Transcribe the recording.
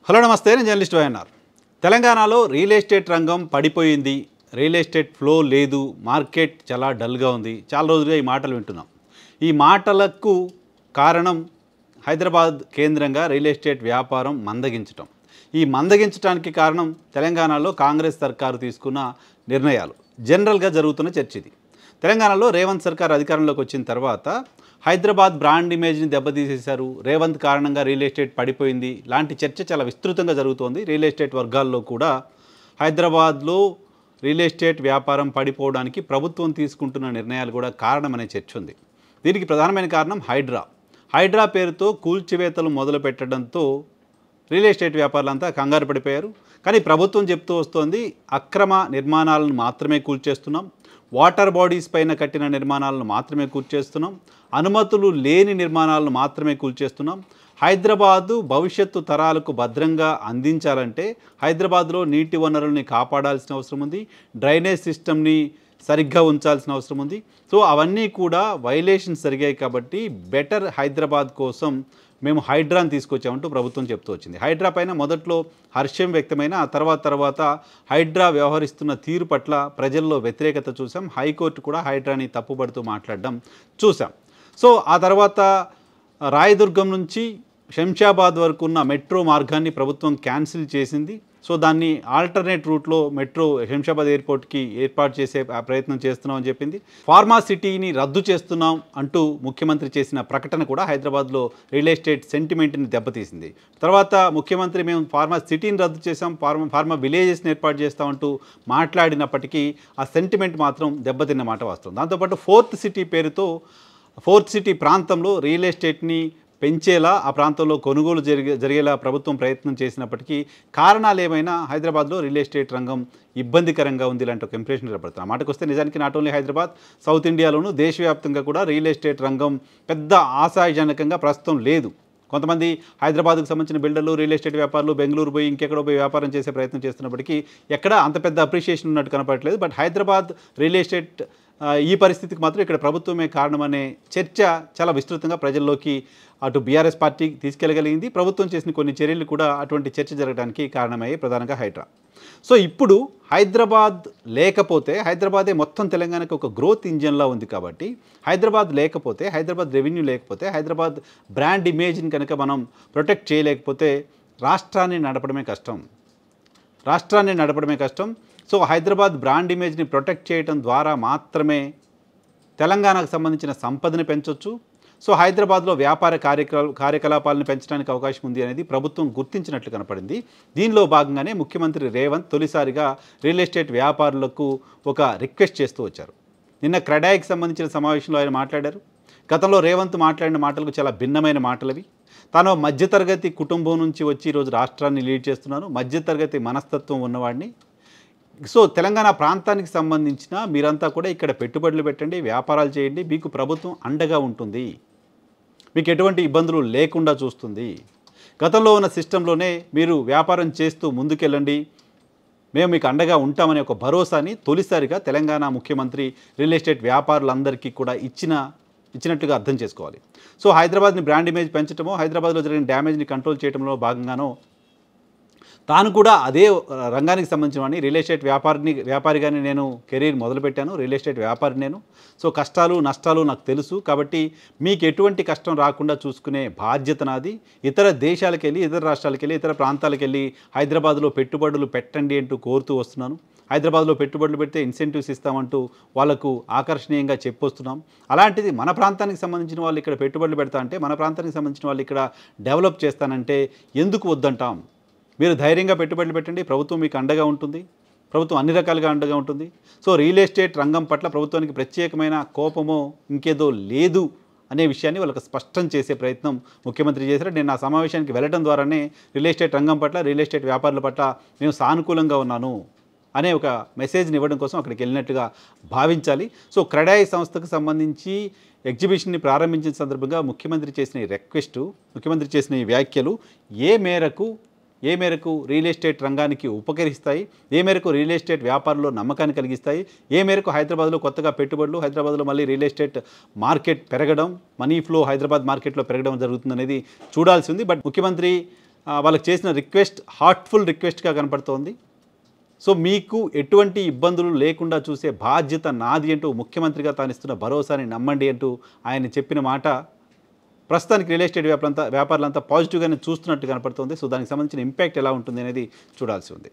Hello నమస్తే, నేను journalist YNR. తెలంగాణలో రియల్ ఎస్టేట్ రంగం పడిపోయింది, రియల్ ఎస్టేట్ ఫ్లో లేదు, మార్కెట్ చాలా డల్గా ఉంది. చాలా రోజులుగా ఈ మాటలు వింటున్నాం. ఈ మాటలకు కారణం హైదరాబాద్ కేంద్రంగా రియల్ ఎస్టేట్ వ్యాపారం మందగించటం. ఈ మందగించడానికి కారణం తెలంగాణలో కాంగ్రెస్ సర్కారు తీసుకున్న నిర్ణయాలు. జనరల్గా జరుగుతున్న చర్చ ఇది. తెలంగాణలో రేవంత్ సర్కార్ అధికారంలోకి వచ్చిన తర్వాత హైదరాబాద్ బ్రాండ్ ఇమేజ్ని దెబ్బతీసేశారు, రేవంత్ కారణంగా రియల్ ఎస్టేట్ పడిపోయింది లాంటి చర్చ చాలా విస్తృతంగా జరుగుతోంది. రియల్ ఎస్టేట్ వర్గాల్లో కూడా హైదరాబాద్లో రియల్ ఎస్టేట్ వ్యాపారం పడిపోవడానికి ప్రభుత్వం తీసుకుంటున్న నిర్ణయాలు కూడా కారణమనే చర్చ ఉంది. దీనికి ప్రధానమైన కారణం హైడ్రా పేరుతో కూల్చివేతలు మొదలు పెట్టడంతో రియల్ ఎస్టేట్ వ్యాపారులంతా కంగారు పడిపోయారు. కానీ ప్రభుత్వం చెప్తూ వస్తోంది, అక్రమ నిర్మాణాలను మాత్రమే కూల్చేస్తున్నాం, వాటర్ బాడీస్ పైన కట్టిన నిర్మాణాలను మాత్రమే కూల్చేస్తున్నాం, అనుమతులు లేని నిర్మాణాలను మాత్రమే కూల్చేస్తున్నాం. హైదరాబాదు భవిష్యత్తు తరాలకు భద్రంగా అందించాలంటే హైదరాబాద్లో నీటి వనరుల్ని కాపాడాల్సిన అవసరం ఉంది, డ్రైనేజ్ సిస్టమ్ని సరిగ్గా ఉంచాల్సిన అవసరం ఉంది. సో అవన్నీ కూడా వైలేషన్స్ జరిగాయి. కాబట్టి బెటర్ హైదరాబాద్ కోసం మేము హైడ్రాని తీసుకొచ్చామంటూ ప్రభుత్వం చెప్తూ వచ్చింది. హైడ్రా పైన మొదట్లో హర్షం వ్యక్తమైన ఆ తర్వాత హైడ్రా వ్యవహరిస్తున్న తీరు పట్ల ప్రజల్లో వ్యతిరేకత చూసాం. హైకోర్టు కూడా హైడ్రాని తప్పుపడుతూ మాట్లాడడం చూసాం. సో ఆ తర్వాత రాయదుర్గం నుంచి శంషాబాద్ వరకు ఉన్న మెట్రో మార్గాన్ని ప్రభుత్వం క్యాన్సిల్ చేసింది. సో దాన్ని ఆల్టర్నేట్ రూట్లో మెట్రో శంషాబాద్ ఎయిర్పోర్ట్కి ఏర్పాటు చేసే ప్రయత్నం చేస్తున్నామని చెప్పింది. ఫార్మా సిటీని రద్దు చేస్తున్నాం అంటూ ముఖ్యమంత్రి చేసిన ప్రకటన కూడా హైదరాబాద్లో రియల్ ఎస్టేట్ సెంటిమెంట్ని దెబ్బతీసింది. తర్వాత ముఖ్యమంత్రి మేము ఫార్మా సిటీని రద్దు చేసాం, ఫార్మా విలేజెస్ని ఏర్పాటు చేస్తామంటూ మాట్లాడినప్పటికీ ఆ సెంటిమెంట్ మాత్రం దెబ్బతిన్న మాట వాస్తవం. దాంతోపాటు ఫోర్త్ సిటీ ప్రాంతంలో రియల్ ఎస్టేట్ని పెంచేలా, ఆ ప్రాంతంలో కొనుగోలు జరిగేలా ప్రభుత్వం ప్రయత్నం చేసినప్పటికీ కారణాలు ఏమైనా హైదరాబాద్లో రియల్ ఎస్టేట్ రంగం ఇబ్బందికరంగా ఉంది ఇలాంటి ఒక ఇంప్రెషన్ ఏర్పడుతుంది. మాటకు వస్తే నిజానికి నాట్ ఓన్లీ హైదరాబాద్, సౌత్ ఇండియాలోనూ దేశవ్యాప్తంగా కూడా రియల్ ఎస్టేట్ రంగం పెద్ద ఆశాజనకంగా ప్రస్తుతం లేదు. కొంతమంది హైదరాబాద్కు సంబంధించిన బిల్డర్లు, రియల్ ఎస్టేట్ వ్యాపారులు బెంగళూరు పోయి ఇంకెక్కడో పోయి వ్యాపారం చేసే ప్రయత్నం చేస్తున్నప్పటికీ ఎక్కడ అంత పెద్ద అప్రిషియేషన్ ఉన్నట్టు కనపడట్లేదు. బట్ హైదరాబాద్ రియల్ ఎస్టేట్ ఈ పరిస్థితికి మాత్రం ఇక్కడ ప్రభుత్వమే కారణమనే చర్చ చాలా విస్తృతంగా ప్రజల్లోకి అటు బీఆర్ఎస్ పార్టీ తీసుకెళ్లగలిగింది. ప్రభుత్వం చేసిన కొన్ని చర్యలు కూడా అటువంటి చర్చ జరగడానికి కారణమయ్యాయి, ప్రధానంగా హైడ్రా. సో ఇప్పుడు హైదరాబాద్ లేకపోతే, హైదరాబాదే మొత్తం తెలంగాణకు ఒక గ్రోత్ ఇంజన్లా ఉంది కాబట్టి హైదరాబాద్ లేకపోతే, హైదరాబాద్ రెవెన్యూ లేకపోతే, హైదరాబాద్ బ్రాండ్ ఇమేజ్ని కనుక మనం ప్రొటెక్ట్ చేయలేకపోతే రాష్ట్రాన్ని నడపడమే కష్టం. సో హైదరాబాద్ బ్రాండ్ ఇమేజ్ని ప్రొటెక్ట్ చేయడం ద్వారా మాత్రమే తెలంగాణకు సంబంధించిన సంపదని పెంచవచ్చు. సో హైదరాబాద్లో వ్యాపార కార్యకలాపాలను పెంచడానికి అవకాశం ఉంది అనేది ప్రభుత్వం గుర్తించినట్లు కనపడింది. దీనిలో భాగంగానే ముఖ్యమంత్రి రేవంత్ తొలిసారిగా రియల్ ఎస్టేట్ వ్యాపారులకు ఒక రిక్వెస్ట్ చేస్తూ వచ్చారు. నిన్న క్రెడాయికి సంబంధించిన సమావేశంలో ఆయన మాట్లాడారు. గతంలో రేవంత్ మాట్లాడిన మాటలకు చాలా భిన్నమైన మాటలవి. తాను మధ్యతరగతి కుటుంబం నుంచి వచ్చి ఈరోజు రాష్ట్రాన్ని లీడ్ చేస్తున్నాను, మధ్యతరగతి మనస్తత్వం ఉన్నవాడిని. సో తెలంగాణ ప్రాంతానికి సంబంధించిన మీరంతా కూడా ఇక్కడ పెట్టుబడులు పెట్టండి, వ్యాపారాలు చేయండి, మీకు ప్రభుత్వం అండగా ఉంటుంది, మీకు ఎటువంటి ఇబ్బందులు లేకుండా చూస్తుంది. గతంలో ఉన్న సిస్టంలోనే మీరు వ్యాపారం చేస్తూ ముందుకెళ్ళండి, మేము మీకు అండగా ఉంటామనే ఒక భరోసాని తొలిసారిగా తెలంగాణ ముఖ్యమంత్రి రియల్ ఎస్టేట్ వ్యాపారులందరికీ కూడా ఇచ్చినట్టుగా అర్థం చేసుకోవాలి. సో హైదరాబాద్ని బ్రాండ్ ఇమేజ్ పెంచడమో, హైదరాబాద్లో జరిగిన డ్యామేజ్ని కంట్రోల్ చేయడంలో భాగంగానో తాను కూడా అదే రంగానికి సంబంధించిన వాడిని, రియల్ ఎస్టేట్ వ్యాపారిగానే నేను కెరీర్ మొదలుపెట్టాను, రియల్ ఎస్టేట్ వ్యాపారి నేను. సో కష్టాలు నష్టాలు నాకు తెలుసు, కాబట్టి మీకు ఎటువంటి కష్టం రాకుండా చూసుకునే బాధ్యత నాది. ఇతర దేశాలకు వెళ్ళి, ఇతర రాష్ట్రాలకు వెళ్ళి, ఇతర ప్రాంతాలకు వెళ్ళి హైదరాబాద్లో పెట్టుబడులు పెట్టండి అంటూ కోరుతూ వస్తున్నాను. హైదరాబాద్లో పెట్టుబడులు పెడితే ఇన్సెంటివ్స్ ఇస్తామంటూ వాళ్ళకు ఆకర్షణీయంగా చెప్పొస్తున్నాం. అలాంటిది మన ప్రాంతానికి సంబంధించిన వాళ్ళు ఇక్కడ పెట్టుబడులు పెడతా అంటే, మన ప్రాంతానికి సంబంధించిన వాళ్ళు ఇక్కడ డెవలప్ చేస్తానంటే ఎందుకు వద్దంటాం? మీరు ధైర్యంగా పెట్టుబడులు పెట్టండి, ప్రభుత్వం మీకు అండగా ఉంటుంది, ప్రభుత్వం అన్ని రకాలుగా అండగా ఉంటుంది. సో రియల్ ఎస్టేట్ రంగం పట్ల ప్రభుత్వానికి ప్రత్యేకమైన కోపమో ఇంకేదో లేదు అనే విషయాన్ని వాళ్ళకి స్పష్టం చేసే ప్రయత్నం ముఖ్యమంత్రి చేశారు. నేను ఆ సమావేశానికి వెళ్ళడం ద్వారానే రియల్ ఎస్టేట్ రంగం పట్ల, రియల్ ఎస్టేట్ వ్యాపారుల పట్ల మేము సానుకూలంగా ఉన్నాను అనే ఒక మెసేజ్ని ఇవ్వడం కోసం అక్కడికి వెళ్ళినట్టుగా భావించాలి. సో క్రెడాయి సంస్థకు సంబంధించి ఎగ్జిబిషన్ని ప్రారంభించిన సందర్భంగా ముఖ్యమంత్రి చేసిన ఈ రిక్వెస్టు, ముఖ్యమంత్రి చేసిన ఈ వ్యాఖ్యలు ఏ మేరకు రియల్ ఎస్టేట్ రంగానికి ఉపకరిస్తాయి, ఏ మేరకు రియల్ ఎస్టేట్ వ్యాపారంలో నమ్మకాన్ని కలిగిస్తాయి, ఏ మేరకు హైదరాబాద్లో కొత్తగా పెట్టుబడులు, హైదరాబాద్లో మళ్ళీ రియల్ ఎస్టేట్ మార్కెట్ పెరగడం, మనీ ఫ్లో హైదరాబాద్ మార్కెట్లో పెరగడం జరుగుతుందనేది చూడాల్సి ఉంది. బట్ ముఖ్యమంత్రి వాళ్ళకి చేసిన రిక్వెస్ట్ హార్ట్ఫుల్ రిక్వెస్ట్గా కనపడుతోంది. సో మీకు ఎటువంటి ఇబ్బందులు లేకుండా చూసే బాధ్యత నాది అంటూ ముఖ్యమంత్రిగా తాను ఇస్తున్న భరోసాని నమ్మండి అంటూ ఆయన చెప్పిన మాట ప్రస్తుతానికి రియల్ ఎస్టేట్ వ్యాపారులంతా పాజిటివ్గానే చూస్తున్నట్టు కనపడుతోంది. సో దానికి సంబంధించిన ఇంపాక్ట్ ఎలా ఉంటుంది అనేది చూడాల్సి ఉంది.